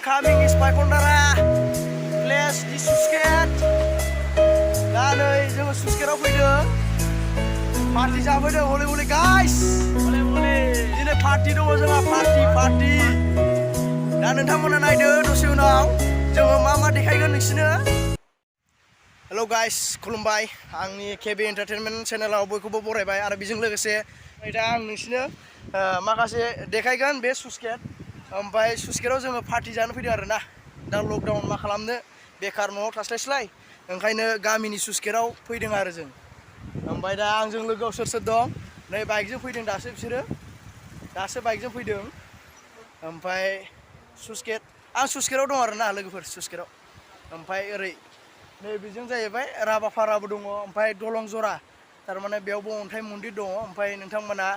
Incoming is by Kondara. Place di Susket. Dan जोङो सुस्केराव फैदों. Party जाफैदों हले guys. हले. दिनै पार्टी दङ जोंहा पार्टी. दा नोंथांमोना नायदो दसे उनाव जोङो मा देखायगोन नोंसिनो. हेलो गाइस खुलुमबाय आंनि केबि एन्टारटेनमेन्ट चेनेलाव बयखौबो बरायबाय आरो बेजों लोगोसे दा आं नोंसिनो माखासे देखायगोन बे सुस्केट ओमफ्राय सुस्केटाव जोङो पार्टी जानो फैदों आरोना दा लकडाउन मा खालामनो बेकार न'आव थास्लायस्लाय ओंखायनो गामिनि सुस्केटाव फैदों आरो जों ओमफ्राय दा आंजों लोगोआव सोर दं नै बाइकजों फैदों दासो बाइकजों फैदों ओमफ्राय आं सुस्केटाव दं आरोना लोगोफोर सुस्केटाव ओमफ्राय ओरै नै बेजों जाहैबाय राभाफाराबो दङ ओमफ्राय दलं जरा थारमाने बेयावबो अन्थाइ मन्दिर दङ ओमफ्राय नोंथांमोना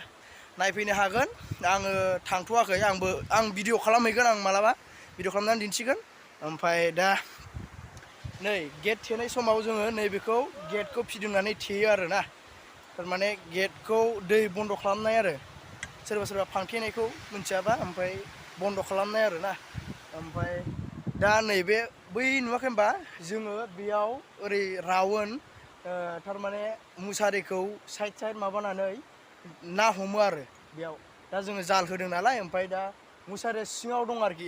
नायफैनो हागोन आङो थांथ'वाखै आं भिडिअ खालामहैगोन आं मालाबा भिडिअ खालामनानै दिन्थिगोन ओमफ्राय दा नै गेट थेनाय समाव जोङो नैबेखौ गेटखौ फिदिंनानै थेयो आरोना थारमाने गेटखौ दै बन्द खालामनाय आरो सोरबा फांथेनायखौ मिथियाबा ओमफ्राय बन्द खालामनाय आरोना ओमफ्राय दा नैबे बै नुवाखै होनबा जोङो बेयाव ओरै रावन थारमाने मुसारिखौ साइड माबानानै ना हमो आरो बेयाव दा जोङो जाल होदों नालाय ओमफ्राय दा मुसारिया सिङाव दं आरोखि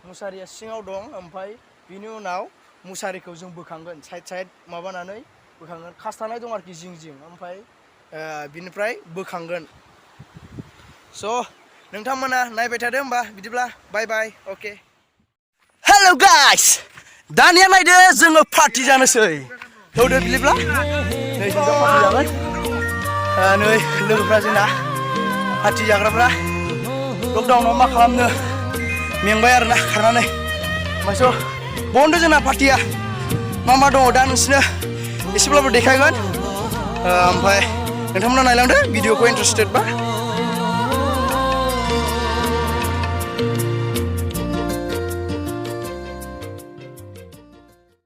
मुसारिया सिङाव दं ओमफ्राय बिनि उनाव मुसारिखौ जों बोखांगोन साइड माबानानै बोखांगोन खासथानाय दं आरोखि जिं ओमफ्राय बिनिफ्राय बोखांगोन स' नोंथांमोना नायबाय थादो होमबा बिदिब्ला बाय अके हेल' गाइस दानिया नायदो जोङो पार्टी जानोसै थौदो बिदिब्ला नै जों दा पार्टी जागोन नै लोगोफ्रा जोंना पार्टी जाग्राफ्रा लकडाउनाव मा खालामनो मेंबाय आरोना खारनानै ओमफ्राय स' बन्द जोंना पार्टीया मा दङ दा नोंसिनो एसेब्लाबो देखायगोन ओमफ्राय नोंथांमोना नायलांदो भिडिअखौ इन्टारेस्टेड बा